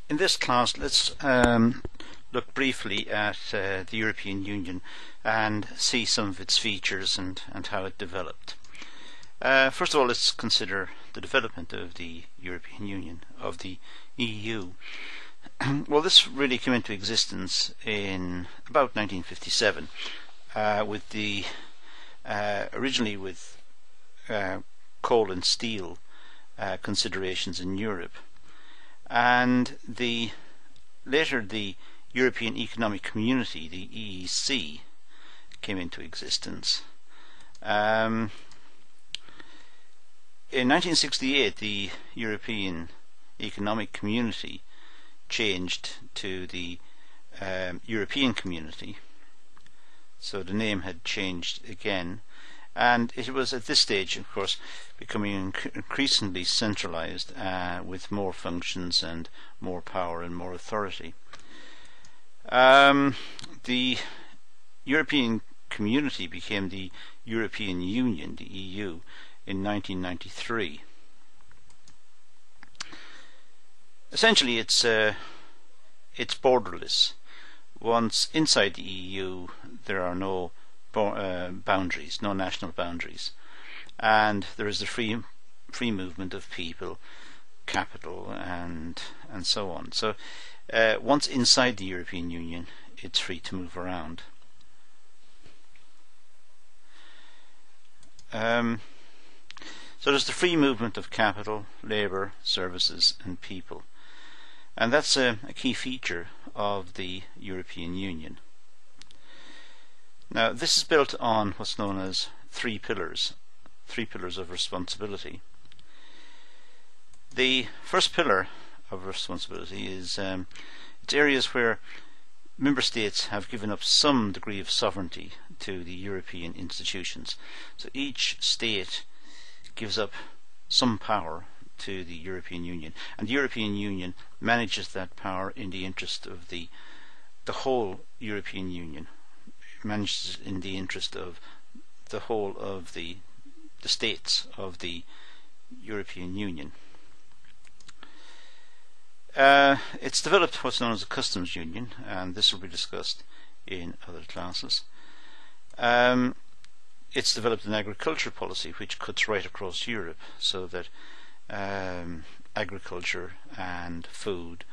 In this class, let's look briefly at the European Union and see some of its features and how it developed. First of all, let's consider the development of the European Union, of the EU. Well, this really came into existence in about 1957, with the originally with coal and steel considerations in Europe, and later the European Economic Community, the EEC, came into existence. In 1968, the European Economic Community changed to the European Community, so the name had changed again, and it was at this stage, of course, becoming increasingly centralized with more functions and more power and more authority. The European Community became the European Union, the EU, in 1993. Essentially, it's borderless. Once inside the EU, there are no boundaries, no national boundaries, and there is the free movement of people, capital, and so on. So once inside the European Union, it's free to move around. So there's the free movement of capital, labour, services, and people, and that's a key feature of the European Union. Now, this is built on what's known as three pillars of responsibility. The first pillar of responsibility is it's areas where member states have given up some degree of sovereignty to the European institutions. So each state gives up some power to the European Union, and the European Union manages that power in the interest of the whole European Union. It manages in the interest of the whole of the states of the European Union. It's developed what's known as a customs union, and this will be discussed in other classes. It's developed an agriculture policy which cuts right across Europe, so that agriculture and food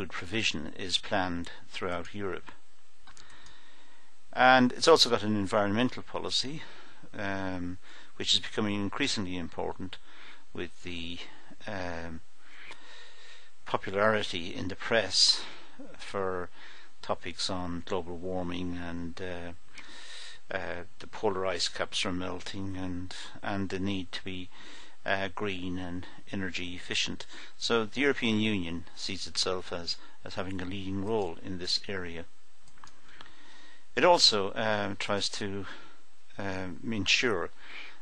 provision is planned throughout Europe. And it's also got an environmental policy, which is becoming increasingly important with the popularity in the press for topics on global warming and the polar ice caps are melting, and the need to be green and energy efficient. So the European Union sees itself as having a leading role in this area. It also tries to ensure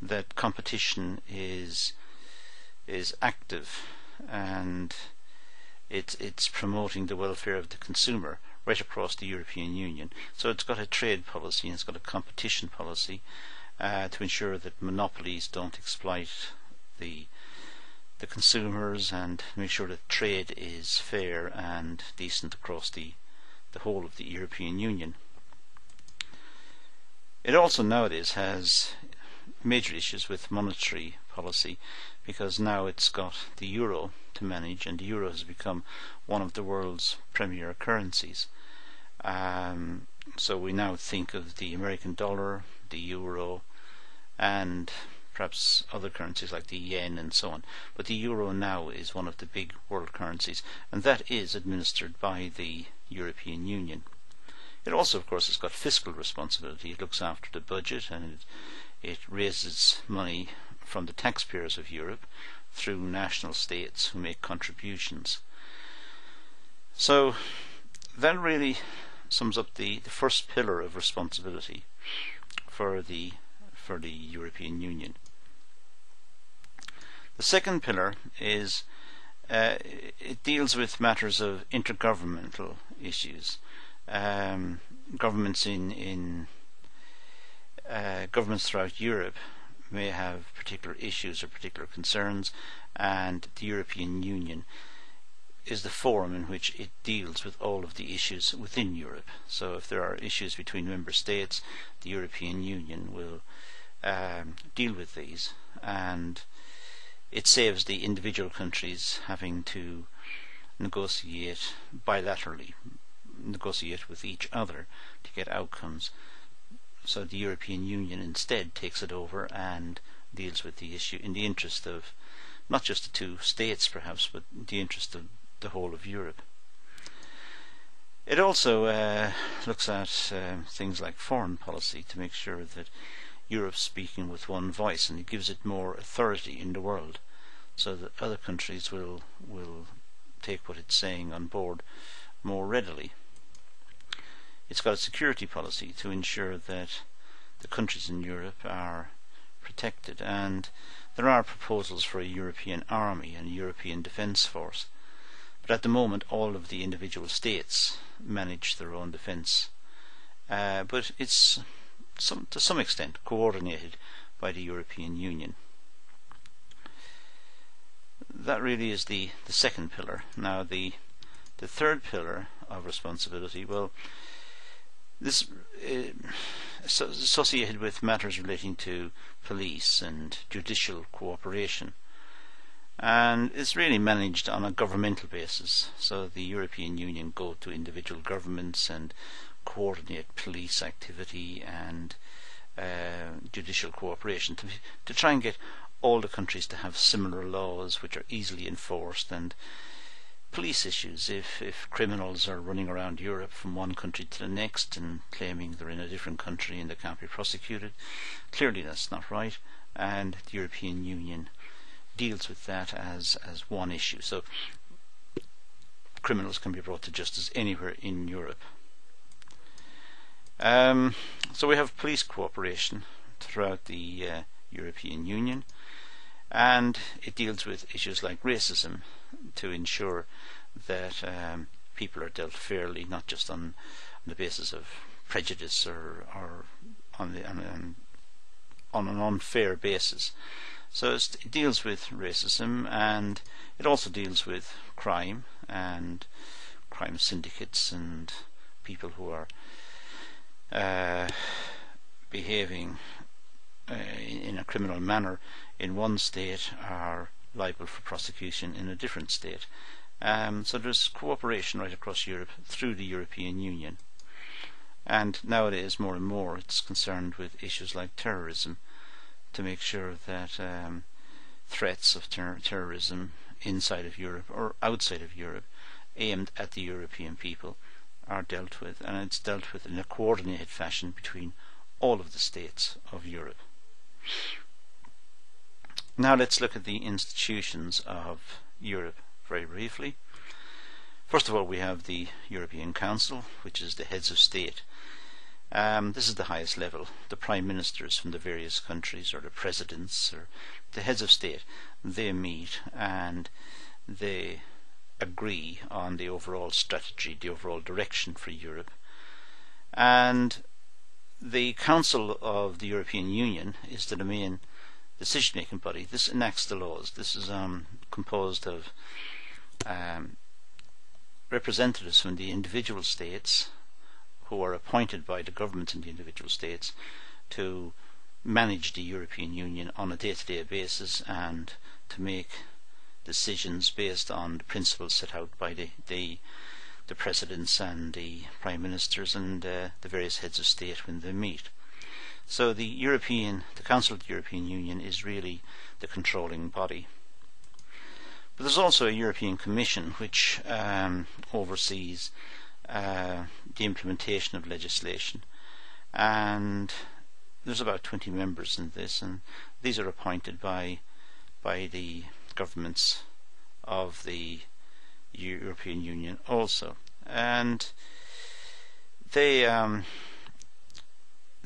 that competition is active, and it's promoting the welfare of the consumer right across the European Union. So it's got a trade policy and it's got a competition policy to ensure that monopolies don't exploit the consumers, and make sure that trade is fair and decent across the whole of the European Union. It also nowadays has major issues with monetary policy, because now it's got the euro to manage, and the euro has become one of the world's premier currencies. So we now think of the American dollar, the euro, and perhaps other currencies like the yen and so on. But the euro now is one of the big world currencies, and that is administered by the European Union. It also, of course, has got fiscal responsibility. It looks after the budget, and it raises money from the taxpayers of Europe through national states who make contributions. So that really sums up the first pillar of responsibility for the European Union. The second pillar is it deals with matters of intergovernmental issues. Governments governments throughout Europe may have particular issues or particular concerns, and the European Union is the forum in which it deals with all of the issues within Europe. So if there are issues between member states, the European Union will deal with these, and it saves the individual countries having to negotiate bilaterally, negotiate with each other to get outcomes. So the European Union instead takes it over and deals with the issue in the interest of not just the two states perhaps, but the interest of the whole of Europe. It also looks at things like foreign policy to make sure that Europe's speaking with one voice, and it gives it more authority in the world, so that other countries will take what it's saying on board more readily. It's got a security policy to ensure that the countries in Europe are protected, and there are proposals for a European army and a European defence force, but at the moment all of the individual states manage their own defence, but it's to some extent coordinated by the European Union. That really is the second pillar. Now the third pillar of responsibility, well, this is associated with matters relating to police and judicial cooperation, and it's really managed on a governmental basis. So the European Union go to individual governments and coordinate police activity and judicial cooperation to try and get all the countries to have similar laws which are easily enforced, and police issues. If criminals are running around Europe from one country to the next and claiming they're in a different country and they can't be prosecuted, clearly that's not right, and the European Union deals with that as one issue. So criminals can be brought to justice anywhere in Europe. So we have police cooperation throughout the European Union, and it deals with issues like racism to ensure that people are dealt fairly, not just on the basis of prejudice or on an unfair basis. So it deals with racism, and it also deals with crime and crime syndicates and people who are behaving in a criminal manner in one state are liable for prosecution in a different state. So there's cooperation right across Europe through the European Union, and nowadays more and more it's concerned with issues like terrorism, to make sure that threats of terrorism inside of Europe or outside of Europe aimed at the European people are dealt with, and it's dealt with in a coordinated fashion between all of the states of Europe. Now let's look at the institutions of Europe very briefly. First of all, we have the European Council, which is the heads of state. This is the highest level. The prime ministers from the various countries, or the presidents, or the heads of state, they meet and they agree on the overall strategy, the overall direction for Europe. And the Council of the European Union is the main decision-making body. This enacts the laws. This is composed of representatives from the individual states who are appointed by the governments in the individual states to manage the European Union on a day-to-day basis and to make decisions based on the principles set out by the presidents and the prime ministers and the various heads of state when they meet. So the Council of the European Union is really the controlling body. But there's also a European Commission which oversees the implementation of legislation, and there's about 20 members in this, and these are appointed by the governments of the European Union also, and they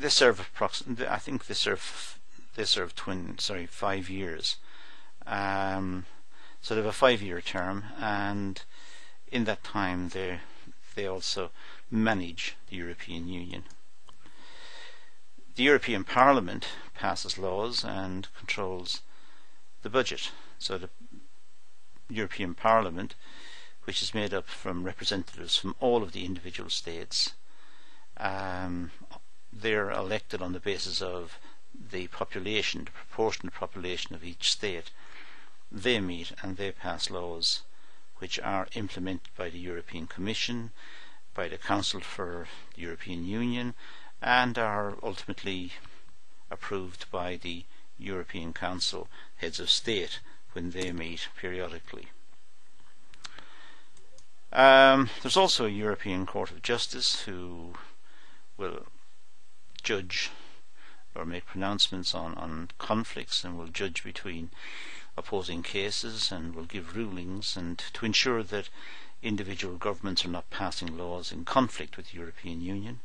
serve approximately, I think they serve 5 years. So they have a 5-year term, and in that time they also manage the European Union. The European Parliament passes laws and controls the budget. So the European Parliament, which is made up from representatives from all of the individual states. They're elected on the basis of the population, the proportionate population of each state. They meet and they pass laws which are implemented by the European Commission, by the Council for the European Union, and are ultimately approved by the European Council heads of state when they meet periodically. There's also a European Court of Justice who will judge or make pronouncements on conflicts, and will judge between opposing cases and will give rulings, and to ensure that individual governments are not passing laws in conflict with the European Union,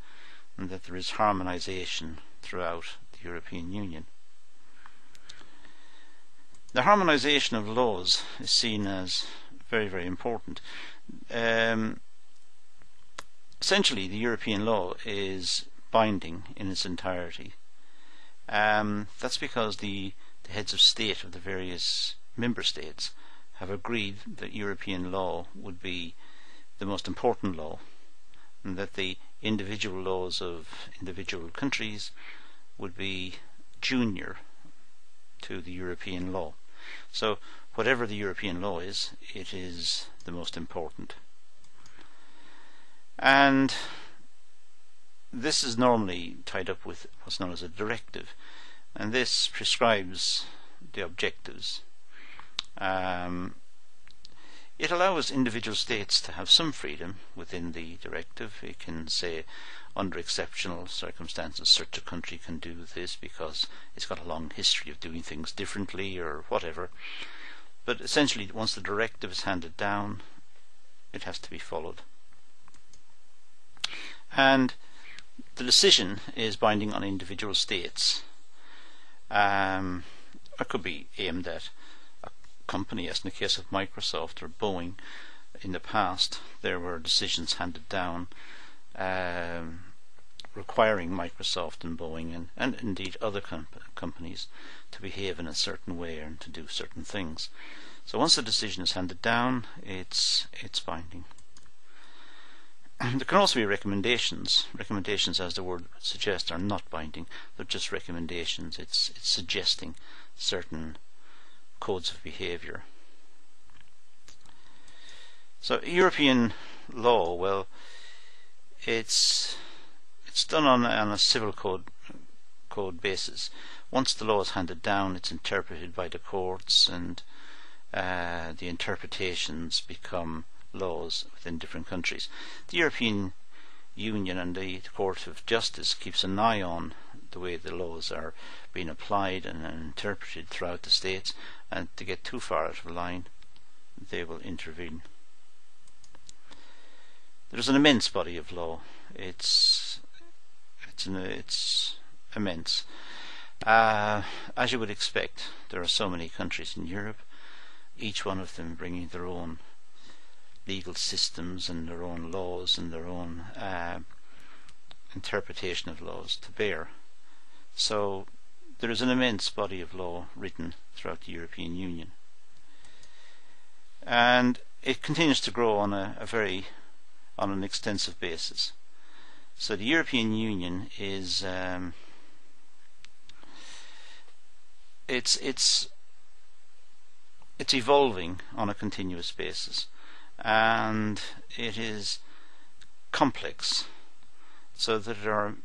and that there is harmonisation throughout the European Union. The harmonisation of laws is seen as very, very important. Essentially, the European law is binding in its entirety. That's because the heads of state of the various member states have agreed that European law would be the most important law, and that the individual laws of individual countries would be junior to the European law. So whatever the European law is, it is the most important. And this is normally tied up with what's known as a directive, and this prescribes the objectives. It allows individual states to have some freedom within the directive. It can say, under exceptional circumstances, such a country can do this because it's got a long history of doing things differently or whatever. But essentially, once the directive is handed down, it has to be followed. And the decision is binding on individual states. It could be aimed at a company, as in the case of Microsoft or Boeing. In the past, there were decisions handed down requiring Microsoft and Boeing and indeed other companies to behave in a certain way and to do certain things. So once the decision is handed down, it's binding. There can also be recommendations. Recommendations, as the word suggests, are not binding. They're just recommendations. It's suggesting certain codes of behaviour. So European law, well, it's done on a civil code basis. Once the law is handed down, it's interpreted by the courts, and the interpretations become laws within different countries. The European Union and the Court of Justice keeps an eye on the way the laws are being applied and interpreted throughout the states, and to get too far out of line, they will intervene. There's an immense body of law. It's immense. As you would expect, there are so many countries in Europe, each one of them bringing their own legal systems and their own laws and their own interpretation of laws to bear. So there is an immense body of law written throughout the European Union, and it continues to grow on an extensive basis. So the European Union is it's evolving on a continuous basis, and it is complex, so that there are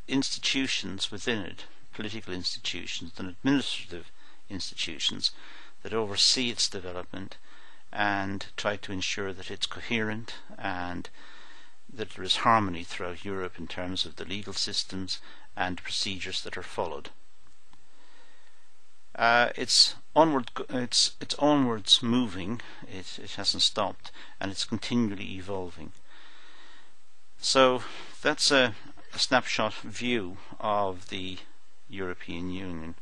institutions within it, political institutions and administrative institutions, that oversee its development and try to ensure that it's coherent and that there is harmony throughout Europe in terms of the legal systems and procedures that are followed. It's onwards moving. It hasn't stopped, and it's continually evolving. So that's a snapshot view of the European Union.